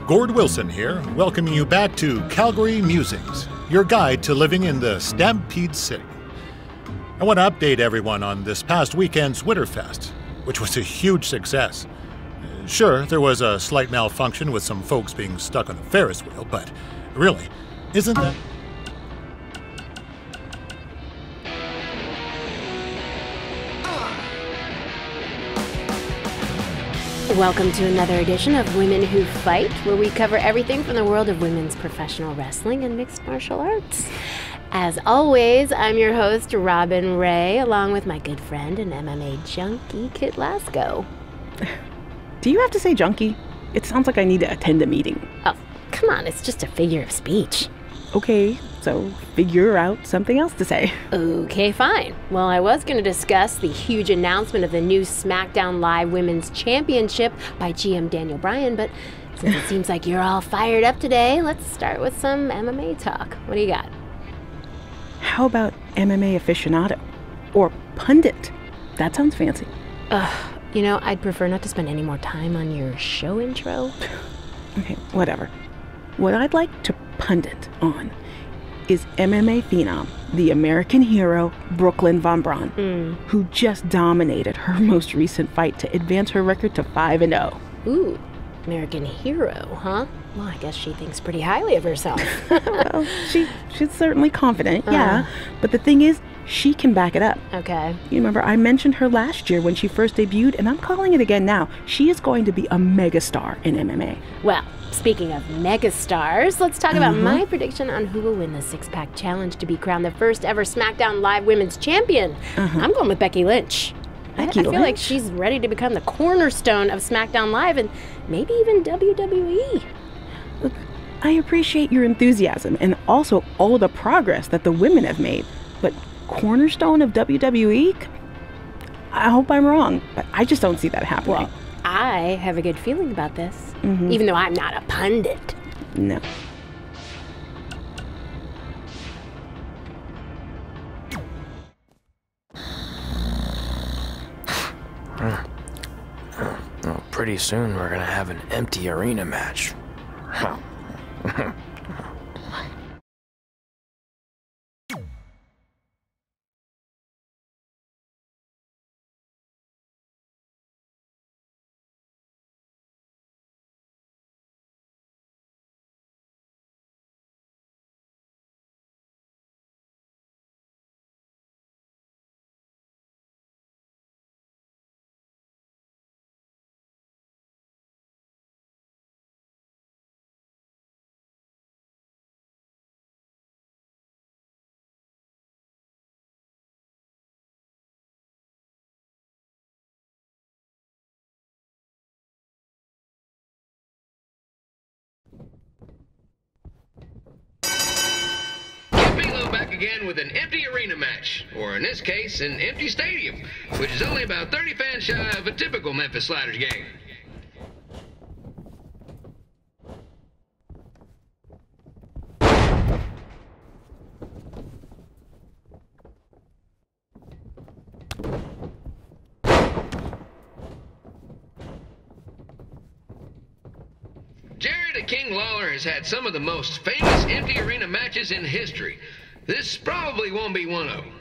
Gord Wilson here, welcoming you back to Calgary Musings, your guide to living in the Stampede City. I want to update everyone on this past weekend's Winterfest, which was a huge success. Sure, there was a slight malfunction with some folks being stuck on a Ferris wheel, but really, isn't that... Welcome to another edition of Women Who Fight, where we cover everything from the world of women's professional wrestling and mixed martial arts. As always, I'm your host, Robin Ray, along with my good friend and MMA junkie, Kit Lasko. Do you have to say junkie? It sounds like I need to attend a meeting. Oh, come on, it's just a figure of speech. Okay, so figure out something else to say. Okay, fine. Well, I was going to discuss the huge announcement of the new SmackDown Live Women's Championship by GM Daniel Bryan, but since it seems like you're all fired up today, let's start with some MMA talk. What do you got? How about MMA aficionado? Or pundit? That sounds fancy. You know, I'd prefer not to spend any more time on your show intro. Okay, whatever. What I'd like to pundit on is MMA phenom, the American hero, Brooklyn Von Braun, who just dominated her most recent fight to advance her record to 5-0. Ooh, American hero, huh? Well, I guess she thinks pretty highly of herself. Well, she's certainly confident, yeah. But the thing is, she can back it up. Okay. You remember, I mentioned her last year when she first debuted, and I'm calling it again now. She is going to be a megastar in MMA. Well, speaking of megastars, let's talk about my prediction on who will win the six-pack challenge to be crowned the first ever SmackDown Live Women's Champion. I'm going with Becky Lynch. I feel like she's ready to become the cornerstone of SmackDown Live and maybe even WWE. Look, I appreciate your enthusiasm and also all the progress that the women have made, but cornerstone of WWE? I hope I'm wrong, but I just don't see that happening. Well, I have a good feeling about this, even though I'm not a pundit. No. Well, pretty soon we're gonna have an empty arena match. Back again with an empty arena match, or in this case, an empty stadium, which is only about 30 fans shy of a typical Memphis Sliders game. Jared the King Lawler has had some of the most famous empty arena matches in history. This probably won't be one of them.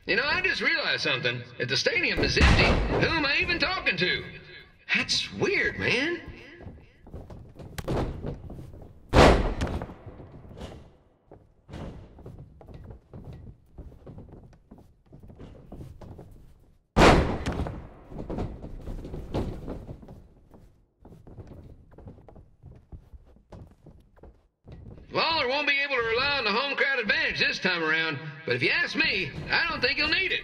You know, I just realized something. If the stadium is empty, who am I even talking to? That's weird, man. Lawler won't be able to rely on the home crowd advantage this time around, but if you ask me, I don't think he'll need it.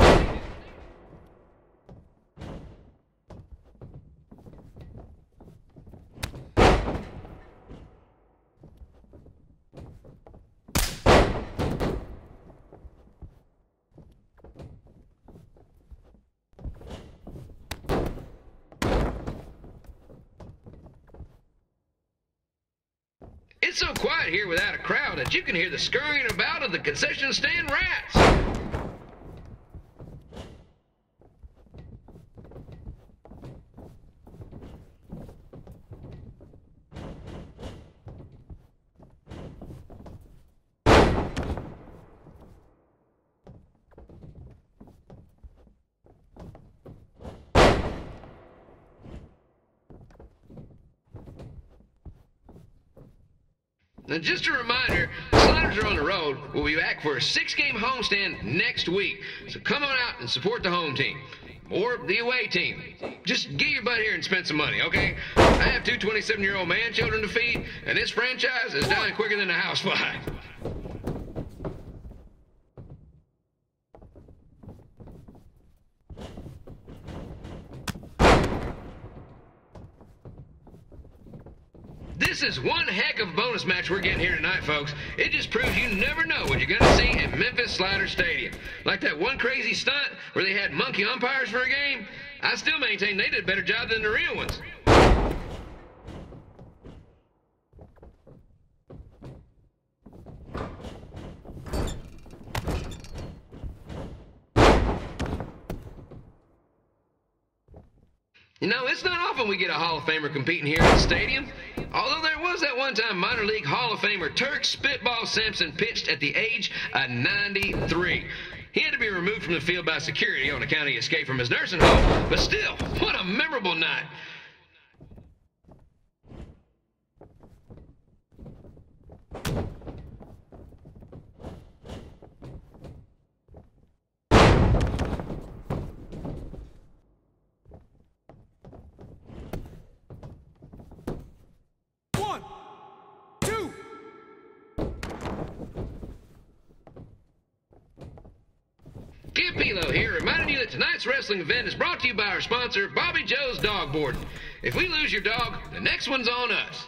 It's so quiet here without a crowd that you can hear the scurrying about of the concession stand rats. Now, just a reminder, the Sliders are on the road. We'll be back for a 6-game homestand next week. So come on out and support the home team. Or the away team. Just get your butt here and spend some money, okay? I have 2 27-year-old man children to feed, and this franchise is dying quicker than a housefly. This is one heck of a bonus match we're getting here tonight, folks. It just proves you never know what you're going to see at Memphis Slider Stadium. Like that one crazy stunt where they had monkey umpires for a game. I still maintain they did a better job than the real ones. You know, it's not often we get a Hall of Famer competing here at the stadium. Although there was that one time minor league Hall of Famer Turk Spitball Simpson pitched at the age of 93. He had to be removed from the field by security on account he escaped from his nursing home. But still, what a memorable night. Capitolo here, reminding you that tonight's wrestling event is brought to you by our sponsor, Bobby Joe's Dog Boarding. If we lose your dog, the next one's on us.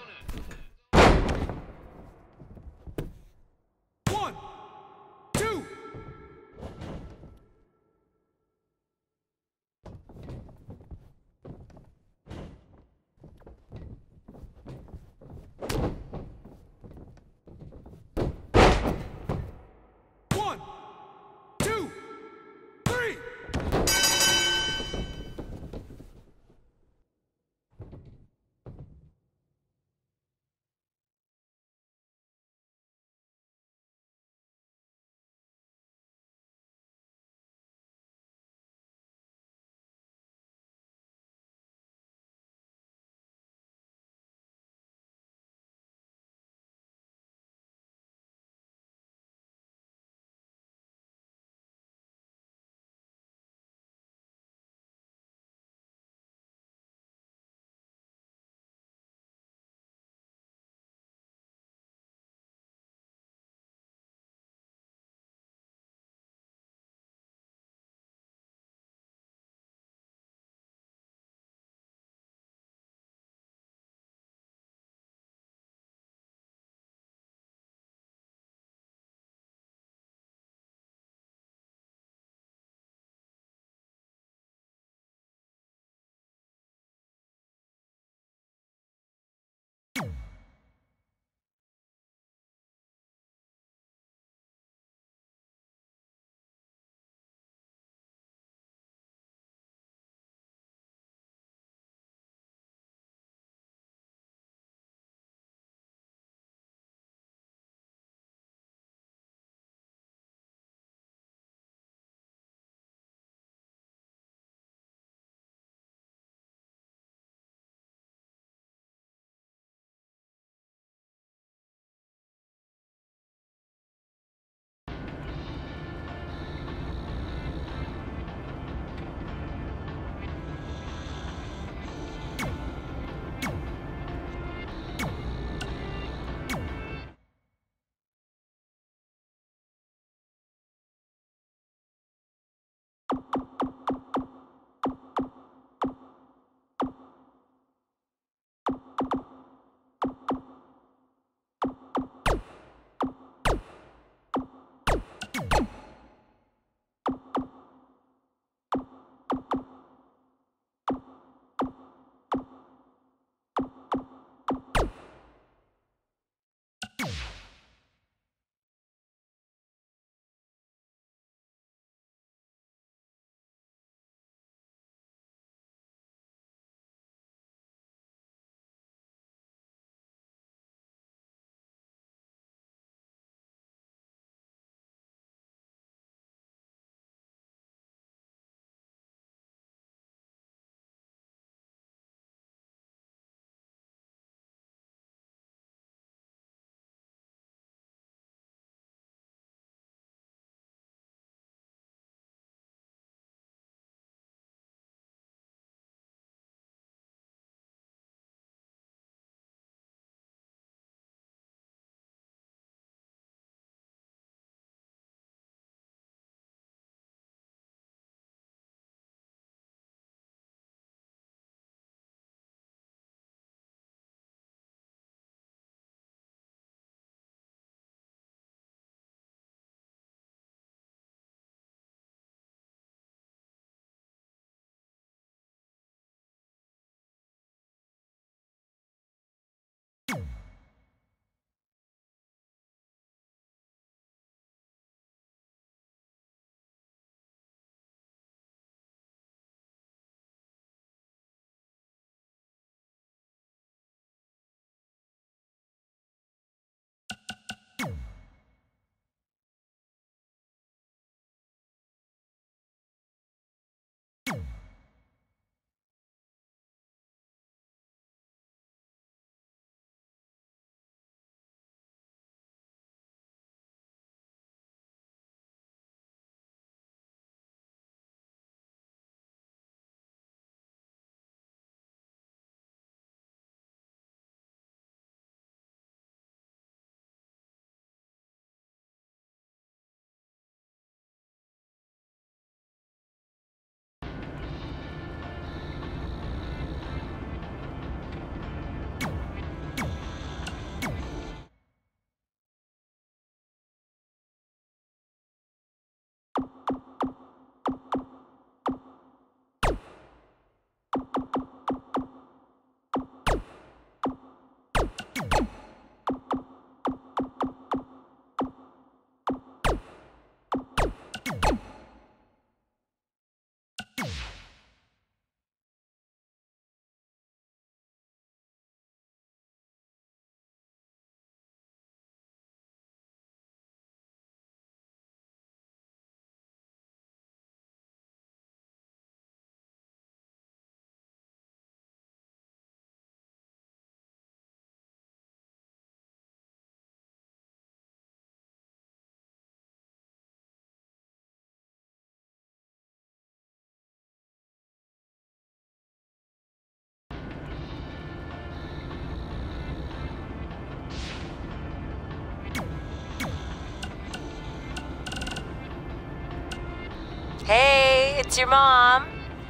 it's your mom.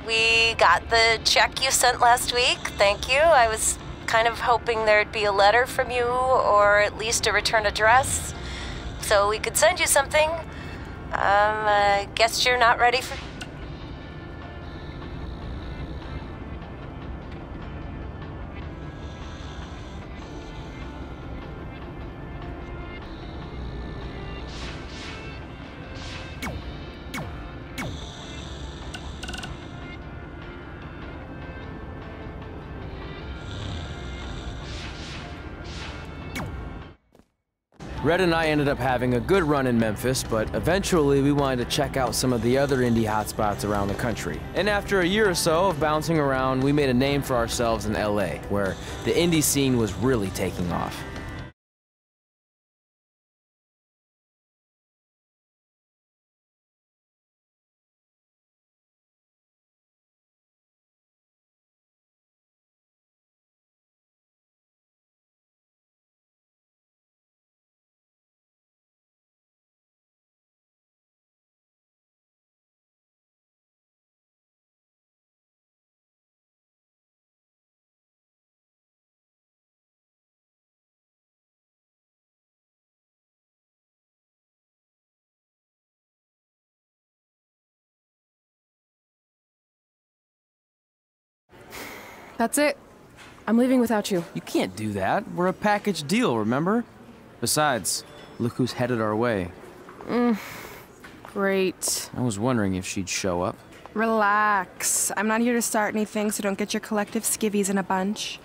We got the check you sent last week. Thank you. I was kind of hoping there'd be a letter from you, or at least a return address, so we could send you something. I guess you're not ready for... Red and I ended up having a good run in Memphis, but eventually we wanted to check out some of the other indie hotspots around the country. And after a year or so of bouncing around, we made a name for ourselves in LA, where the indie scene was really taking off. That's it. I'm leaving without you. You can't do that. We're a package deal, remember? Besides, look who's headed our way. Great. I was wondering if she'd show up. Relax. I'm not here to start anything, so don't get your collective skivvies in a bunch.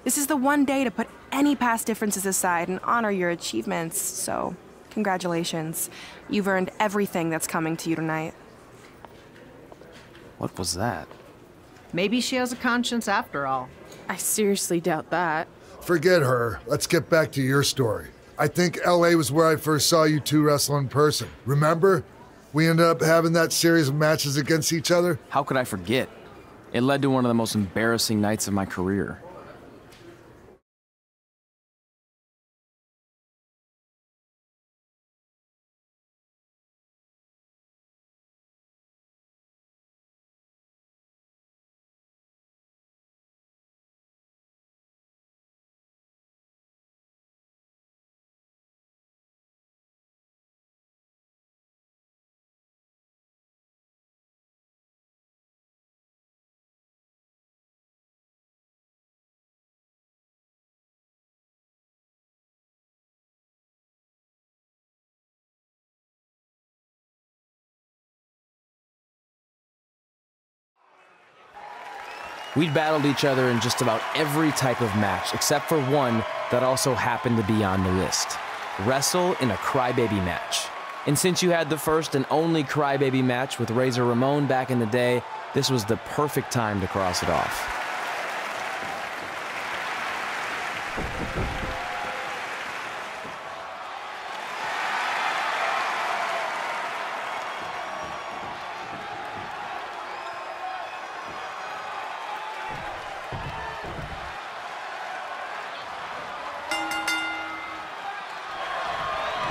This is the one day to put any past differences aside and honor your achievements, so congratulations. You've earned everything that's coming to you tonight. What was that? Maybe she has a conscience after all. I seriously doubt that. Forget her. Let's get back to your story. I think LA was where I first saw you two wrestle in person. Remember? We ended up having that series of matches against each other. How could I forget? It led to one of the most embarrassing nights of my career. We'd battled each other in just about every type of match, except for one that also happened to be on the list. Wrestle in a crybaby match. And since you had the first and only crybaby match with Razor Ramon back in the day, this was the perfect time to cross it off.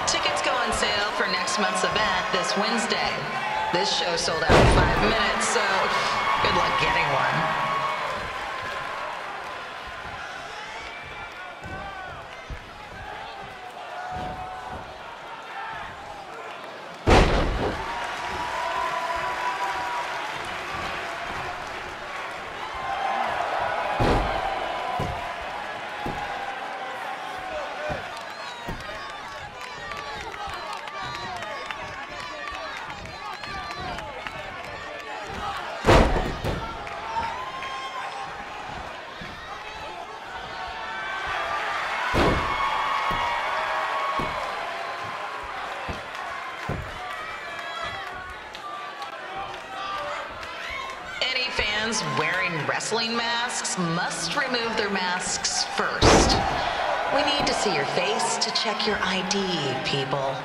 Tickets go on sale for next month's event this Wednesday. This show sold out in 5 minutes, so good luck getting one. Fans wearing wrestling masks must remove their masks first. We need to see your face to check your ID, people.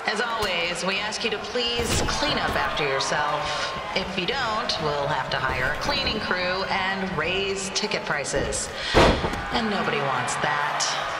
As always, we ask you to please clean up after yourself. If you don't, we'll have to hire a cleaning crew and raise ticket prices. And nobody wants that.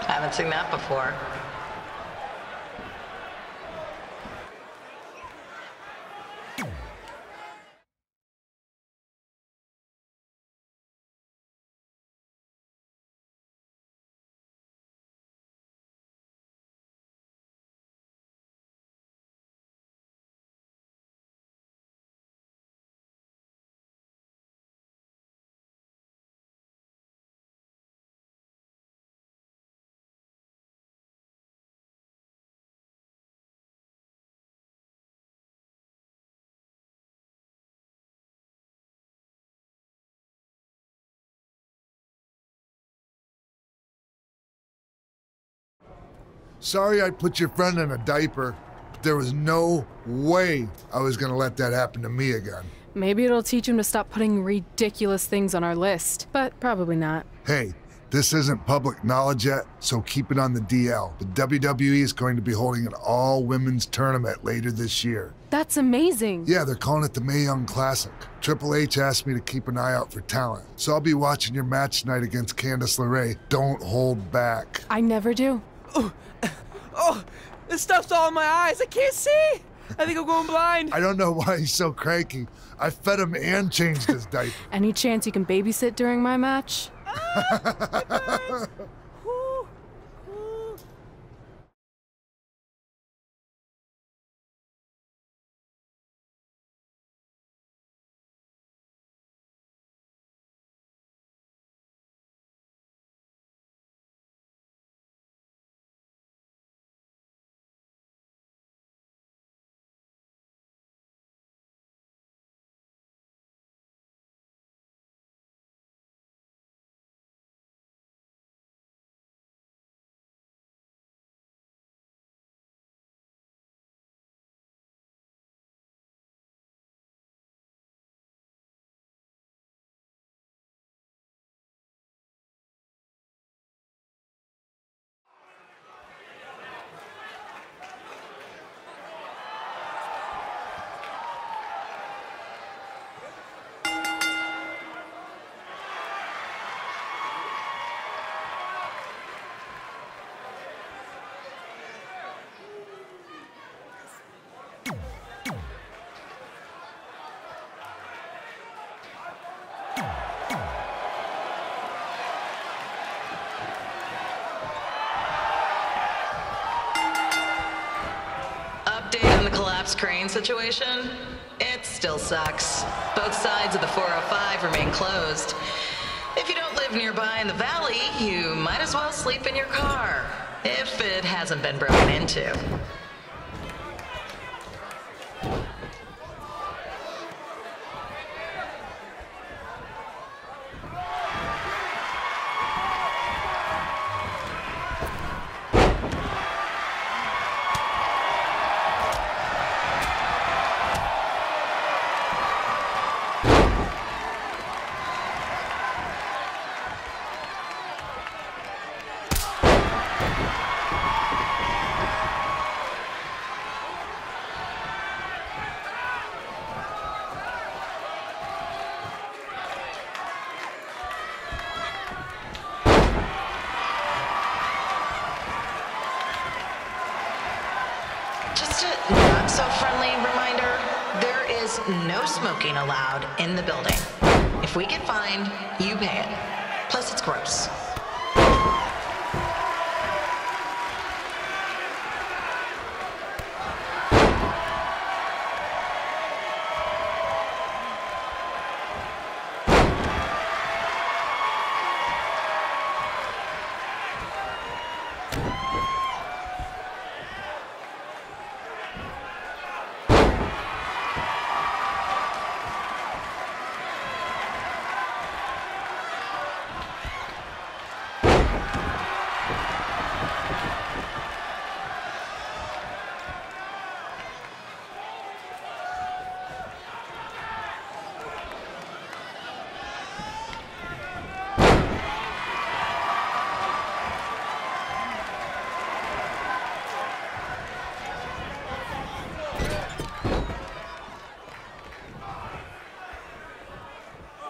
Haven't seen that before. Sorry I put your friend in a diaper, but there was no way I was gonna let that happen to me again. Maybe it'll teach him to stop putting ridiculous things on our list, but probably not. Hey, this isn't public knowledge yet, so keep it on the DL. The WWE is going to be holding an all-women's tournament later this year. That's amazing. Yeah, they're calling it the Mae Young Classic. Triple H asked me to keep an eye out for talent, so I'll be watching your match tonight against Candice LeRae. Don't hold back. I never do. Oh, this stuff's all in my eyes. I can't see. I think I'm going blind. I don't know why he's so cranky. I fed him and changed his diaper. Any chance you can babysit during my match? Update on the collapsed crane situation? It still sucks. Both sides of the 405 remain closed. If you don't live nearby in the valley, you might as well sleep in your car, if it hasn't been broken into. Just a not-so-friendly reminder, there is no smoking allowed in the building. If we get fined, you pay it. Plus, it's gross.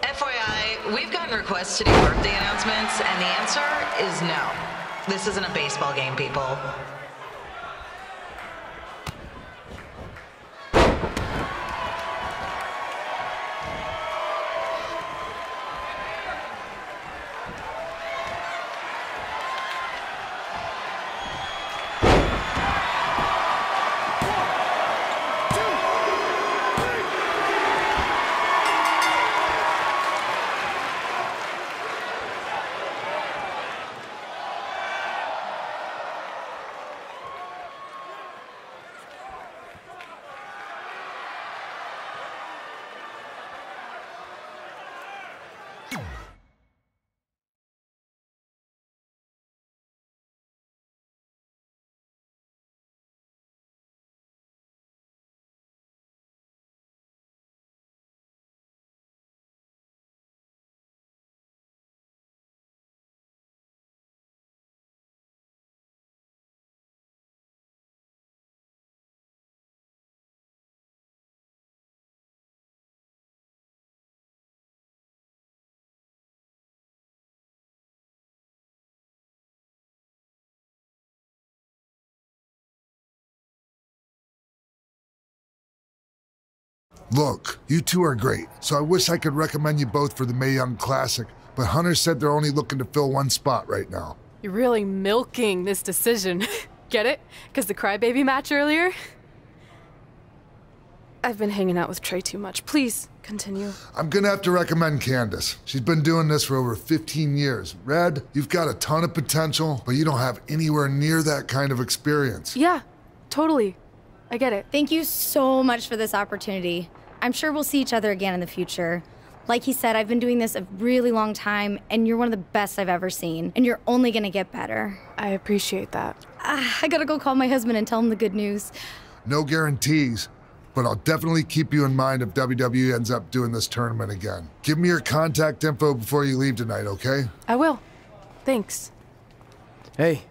FYI, we've gotten requests to do birthday announcements, and the answer is no. This isn't a baseball game, people. Look, you two are great, so I wish I could recommend you both for the Mae Young Classic, but Hunter said they're only looking to fill one spot right now. You're really milking this decision. Get it? Because the crybaby match earlier? I've been hanging out with Trey too much. Please, continue. I'm gonna have to recommend Candace. She's been doing this for over 15 years. Red, you've got a ton of potential, but you don't have anywhere near that kind of experience. Yeah, totally. I get it. Thank you so much for this opportunity. I'm sure we'll see each other again in the future. Like he said, I've been doing this a really long time, and you're one of the best I've ever seen, and you're only gonna get better. I appreciate that. I gotta go call my husband and tell him the good news. No guarantees, but I'll definitely keep you in mind if WWE ends up doing this tournament again. Give me your contact info before you leave tonight, okay? I will. Thanks. Hey,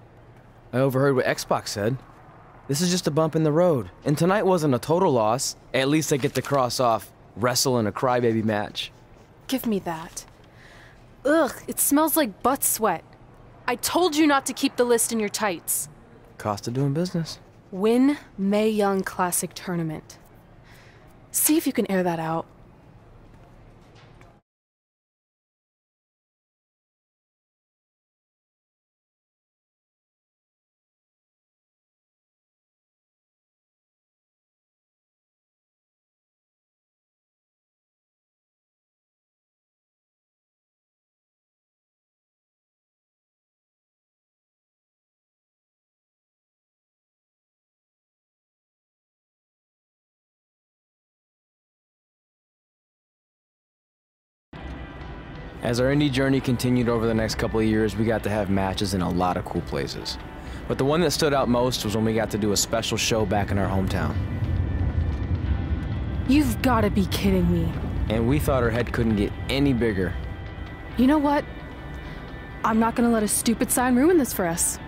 I overheard what Xbox said. This is just a bump in the road, and tonight wasn't a total loss. At least I get to cross off wrestle in a crybaby match. Give me that. Ugh, it smells like butt sweat. I told you not to keep the list in your tights. Cost of doing business. Win Mae Young Classic Tournament. See if you can air that out. As our indie journey continued over the next couple of years, we got to have matches in a lot of cool places. But the one that stood out most was when we got to do a special show back in our hometown. You've got to be kidding me. And we thought our head couldn't get any bigger. You know what? I'm not gonna let a stupid sign ruin this for us.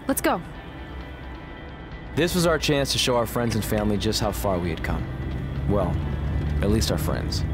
Let's go. This was our chance to show our friends and family just how far we had come. Well, at least our friends.